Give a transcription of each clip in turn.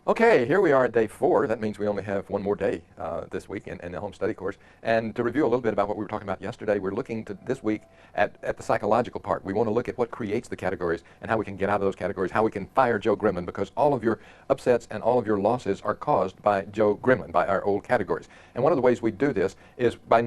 Okay, here we are at day 4. That means we only have one more day this week in the home study course. And to review a little bit about what we were talking about yesterday, we're looking to this week at the psychological part. We want to look at what creates the categories and how we can get out of those categories, how we can fire Joe Gremlin, because all of your upsets and all of your losses are caused by Joe Gremlin, by our old categories. And one of the ways we do this is by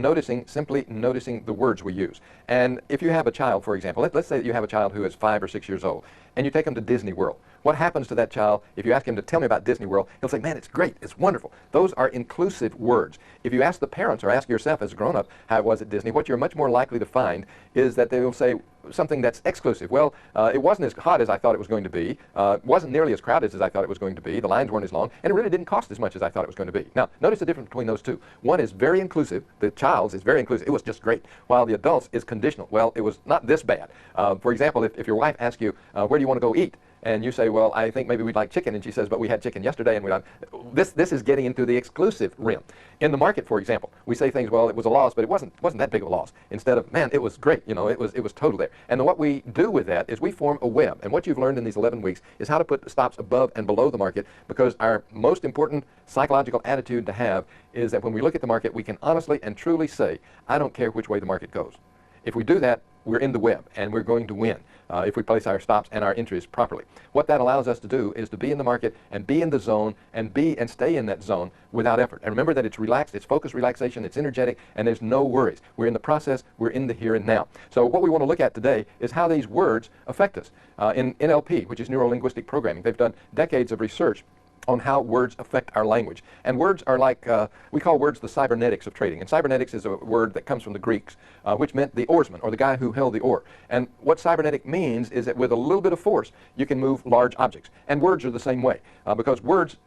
simply noticing the words we use. And if you have a child, for example, let's say that you have a child who is 5 or 6 years old, and you take them to Disney World. What happens to that child if you ask him to tell me about Disney World? He'll say, man, it's great, it's wonderful. Those are inclusive words. If you ask the parents or ask yourself as a grown-up how it was at Disney, what you're much more likely to find is that they will say something that's exclusive. Well, it wasn't as hot as I thought it was going to be. It wasn't nearly as crowded as I thought it was going to be. The lines weren't as long, and it really didn't cost as much as I thought it was going to be. Now, notice the difference between those two. One is very inclusive. The child's is very inclusive. It was just great. While the adult's is conditional. Well, it was not this bad. For example, if your wife asks you, where do you want to go eat? And you say, well, I think maybe we'd like chicken. And she says, but we had chicken yesterday. And we don't. This is getting into the exclusive realm. In the market, for example, we say things, well, it was a loss, but it wasn't that big of a loss. Instead of, man, it was great. You know, it was total there. And then what we do with that is we form a web. And what you've learned in these 11 weeks is how to put stops above and below the market, because our most important psychological attitude to have is that when we look at the market, we can honestly and truly say, I don't care which way the market goes. If we do that, we're in the web, and we're going to win if we place our stops and our entries properly. What that allows us to do is to be in the market and be in the zone and stay in that zone without effort. And remember that it's relaxed, it's focused relaxation, it's energetic, and there's no worries. We're in the process, we're in the here and now. So what we want to look at today is how these words affect us. In NLP, which is neuro-linguistic programming, they've done decades of research on how words affect our language. And words are like, we call words the cybernetics of trading. And cybernetics is a word that comes from the Greeks, which meant the oarsman, or the guy who held the oar. And what cybernetic means is that with a little bit of force, you can move large objects. And words are the same way, because words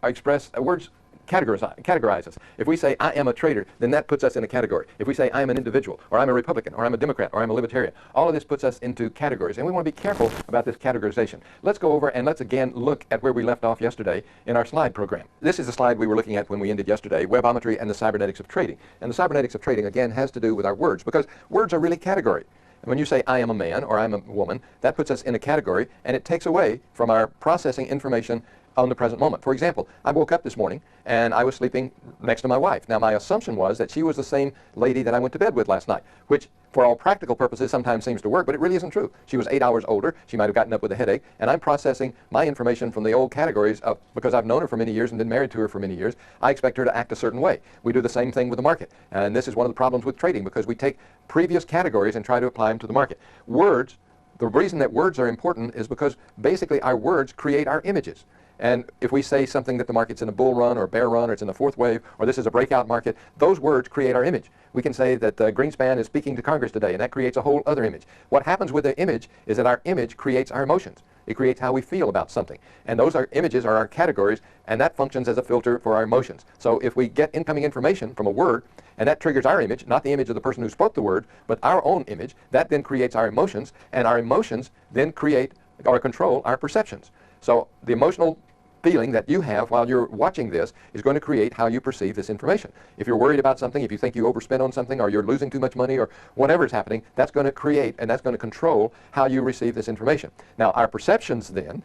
categorize us. If we say, I am a trader, then that puts us in a category. If we say, I am an individual, or I'm a Republican, or I'm a Democrat, or I'm a Libertarian, all of this puts us into categories. And we want to be careful about this categorization. Let's go over and let's again look at where we left off yesterday in our slide program. This is a slide we were looking at when we ended yesterday, webometry and the cybernetics of trading. And the cybernetics of trading, again, has to do with our words, because words are really category. And when you say, I am a man, or I'm a woman, that puts us in a category, and it takes away from our processing information on the present moment. For example, I woke up this morning and I was sleeping next to my wife. Now, my assumption was that she was the same lady that I went to bed with last night, which for all practical purposes sometimes seems to work, but it really isn't true. She was 8 hours older. She might have gotten up with a headache, and I'm processing my information from the old categories of, because I've known her for many years and been married to her for many years, I expect her to act a certain way. We do the same thing with the market, and this is one of the problems with trading, because we take previous categories and try to apply them to the market. Words, the reason that words are important is because basically our words create our images. And if we say something that the market's in a bull run or a bear run or it's in the fourth wave or this is a breakout market, those words create our image. We can say that Greenspan is speaking to Congress today, and that creates a whole other image. What happens with the image is that our image creates our emotions. It creates how we feel about something. And those images are our categories, and that functions as a filter for our emotions. So if we get incoming information from a word, and that triggers our image, not the image of the person who spoke the word, but our own image, that then creates our emotions, and our emotions then create or control our perceptions. So the emotional feeling that you have while you're watching this is going to create how you perceive this information. If you're worried about something, if you think you overspent on something, or you're losing too much money, or whatever is happening, that's going to create and that's going to control how you receive this information. Now, our perceptions then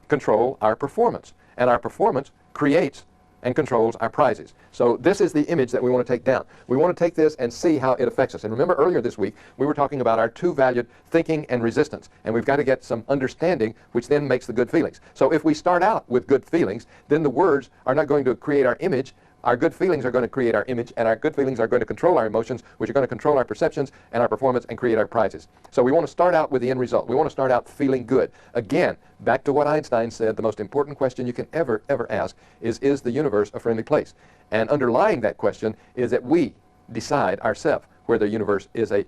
control our performance, and our performance creates and controls our prizes. So this is the image that we want to take down. We want to take this and see how it affects us. And remember, earlier this week, we were talking about our two valued thinking and resistance. And we've got to get some understanding, which then makes the good feelings. So if we start out with good feelings, then the words are not going to create our image. Our good feelings are going to create our image, and our good feelings are going to control our emotions, which are going to control our perceptions and our performance and create our prizes. So we want to start out with the end result. We want to start out feeling good. Again, back to what Einstein said, the most important question you can ever ask is the universe a friendly place? And underlying that question is that we decide ourselves whether the universe is a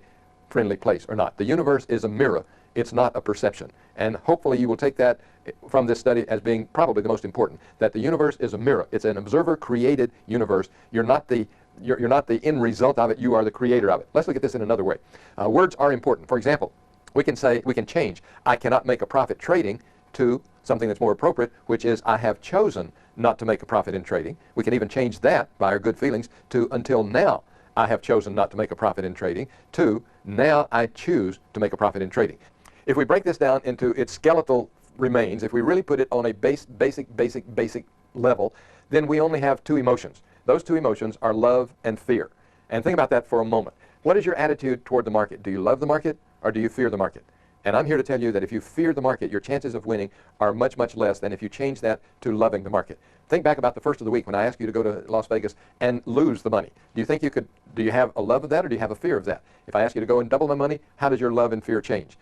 friendly place or not. The universe is a mirror. It's not a perception. And hopefully you will take that from this study as being probably the most important, that the universe is a mirror. It's an observer-created universe. You're not the end result of it. You are the creator of it. Let's look at this in another way. Words are important. For example, we can change, I cannot make a profit trading, to something that's more appropriate, which is, I have chosen not to make a profit in trading. We can even change that by our good feelings to, until now, I have chosen not to make a profit in trading, to, now I choose to make a profit in trading. If we break this down into its skeletal remains, if we really put it on a basic level, then we only have two emotions. Those two emotions are love and fear. And think about that for a moment. What is your attitude toward the market? Do you love the market or do you fear the market? And I'm here to tell you that if you fear the market, your chances of winning are much, much less than if you change that to loving the market. Think back about the first of the week when I asked you to go to Las Vegas and lose the money. Do you think you could, do you have a love of that or do you have a fear of that? If I ask you to go and double the money, how does your love and fear change?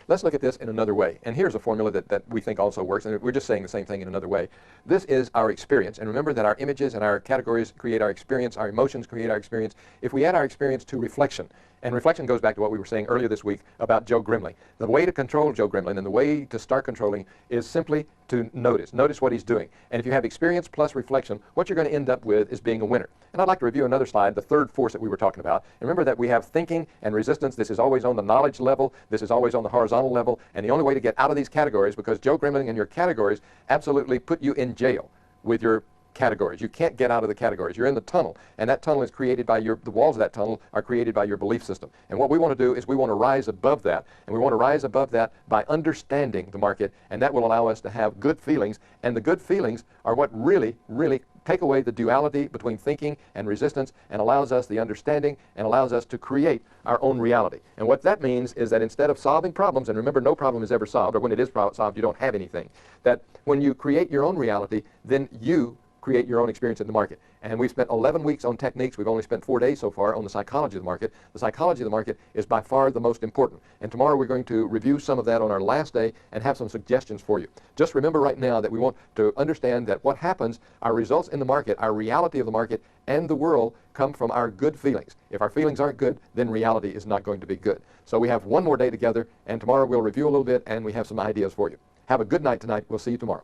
Let's look at this in another way. And here's a formula that we think also works, and we're just saying the same thing in another way. This is our experience. And remember that our images and our categories create our experience, our emotions create our experience. If we add our experience to reflection, and reflection goes back to what we were saying earlier this week about Joe Grimley. The way to control Joe Grimley and the way to start controlling is simply to notice. Notice what he's doing. And if you have experience plus reflection, what you're going to end up with is being a winner. And I'd like to review another slide, the third force that we were talking about. And remember that we have thinking and resistance. This is always on the knowledge level. This is always on the horizontal level. And the only way to get out of these categories, because Joe Grimley and your categories absolutely put you in jail with your categories. You can't get out of the categories. You're in the tunnel, and that tunnel is created by the walls of that tunnel are created by your belief system. And what we want to do is we want to rise above that, and we want to rise above that by understanding the market, and that will allow us to have good feelings, and the good feelings are what really, really take away the duality between thinking and resistance and allows us the understanding and allows us to create our own reality. And what that means is that instead of solving problems, and remember no problem is ever solved, or when it is solved you don't have anything, that when you create your own reality, then you create your own experience in the market. And we've spent 11 weeks on techniques. We've only spent 4 days so far on the psychology of the market. The psychology of the market is by far the most important. And tomorrow we're going to review some of that on our last day and have some suggestions for you. Just remember right now that we want to understand that what happens, our results in the market, our reality of the market and the world come from our good feelings. If our feelings aren't good, then reality is not going to be good. So we have one more day together, and tomorrow we'll review a little bit and we have some ideas for you. Have a good night tonight. We'll see you tomorrow.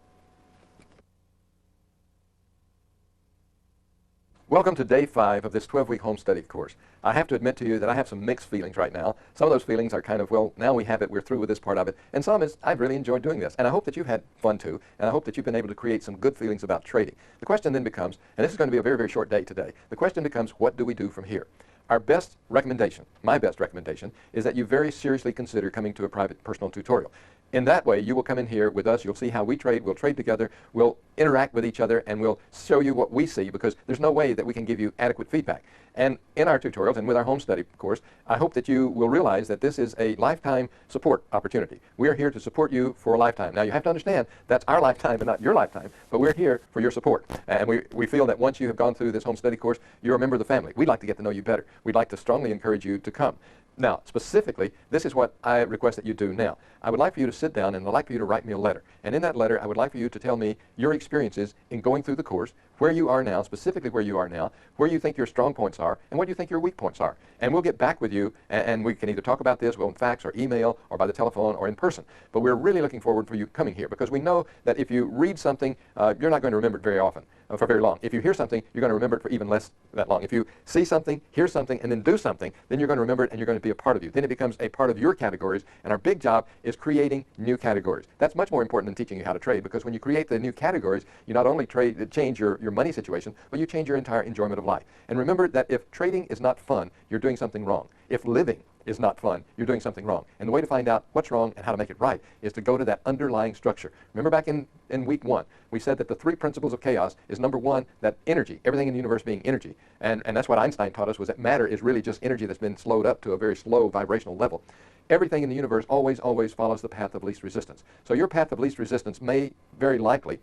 Welcome to day 5 of this 12-week home study course. I have to admit to you that I have some mixed feelings right now. Some of those feelings are kind of, well, now we have it, we're through with this part of it. And some is, I've really enjoyed doing this. And I hope that you've had fun too. And I hope that you've been able to create some good feelings about trading. The question then becomes, and this is going to be a very, very short day today, the question becomes, what do we do from here? Our best recommendation, my best recommendation, is that you very seriously consider coming to a private personal tutorial. In that way, you will come in here with us, you'll see how we trade, we'll trade together, we'll interact with each other, and we'll show you what we see, because there's no way that we can give you adequate feedback. And in our tutorials and with our home study course, I hope that you will realize that this is a lifetime support opportunity. We are here to support you for a lifetime. Now you have to understand that's our lifetime and not your lifetime, but we're here for your support. And we feel that once you have gone through this home study course, you're a member of the family. We'd like to get to know you better. We'd like to strongly encourage you to come. Now, specifically, this is what I request that you do now. I would like for you to sit down and I'd like for you to write me a letter. And in that letter, I would like for you to tell me your experiences in going through the course, where you are now, specifically where you are now, where you think your strong points are, and what you think your weak points are. And we'll get back with you, and we can either talk about this, well, in fax or email or by the telephone or in person. But we're really looking forward for you coming here, because we know that if you read something, you're not going to remember it very often, for very long. If you hear something, you're going to remember it for even less that long. If you see something, hear something, and then do something, then you're going to remember it and you're going to be a part of you. Then it becomes a part of your categories, and our big job is creating new categories. That's much more important than teaching you how to trade, because when you create the new categories, you not only change your money situation, but you change your entire enjoyment of life. And remember that if trading is not fun, you're doing something wrong. If living is not fun, you're doing something wrong. And the way to find out what's wrong and how to make it right is to go to that underlying structure. Remember back in week 1, we said that the 3 principles of chaos is, number 1, that energy, everything in the universe being energy. And that's what Einstein taught us, was that matter is really just energy that's been slowed up to a very slow vibrational level. Everything in the universe always follows the path of least resistance. So your path of least resistance may very likely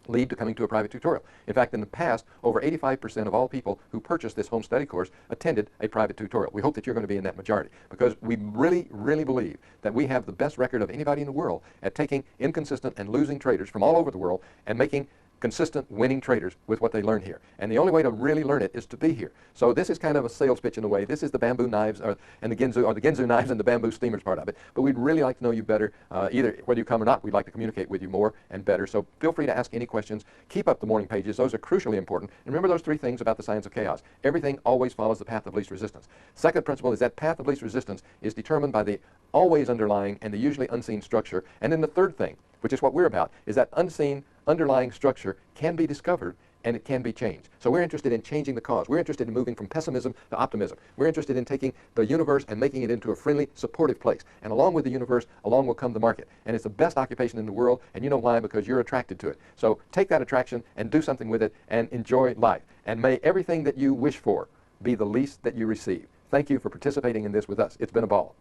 lead to coming to a private tutorial. In fact, in the past, over 85% of all people who purchased this home study course attended a private tutorial. We hope that you're going to be in that majority, because we really, really believe that we have the best record of anybody in the world at taking inconsistent and losing traders from all over the world and making consistent winning traders with what they learn here. And the only way to really learn it is to be here. So this is kind of a sales pitch in a way. This is the bamboo knives and the Ginzu knives and the bamboo steamers part of it. But we'd really like to know you better. Either whether you come or not, we'd like to communicate with you more and better. So feel free to ask any questions. Keep up the morning pages. Those are crucially important. And remember those 3 things about the science of chaos. Everything always follows the path of least resistance. Second principle is that path of least resistance is determined by the always underlying and the usually unseen structure. And then the third thing, which is what we're about, is that unseen underlying structure can be discovered and it can be changed. So we're interested in changing the cause. We're interested in moving from pessimism to optimism. We're interested in taking the universe and making it into a friendly, supportive place. And along with the universe, along will come the market. And it's the best occupation in the world, and you know why? Because you're attracted to it. So take that attraction and do something with it and enjoy life. And may everything that you wish for be the least that you receive. Thank you for participating in this with us. It's been a ball.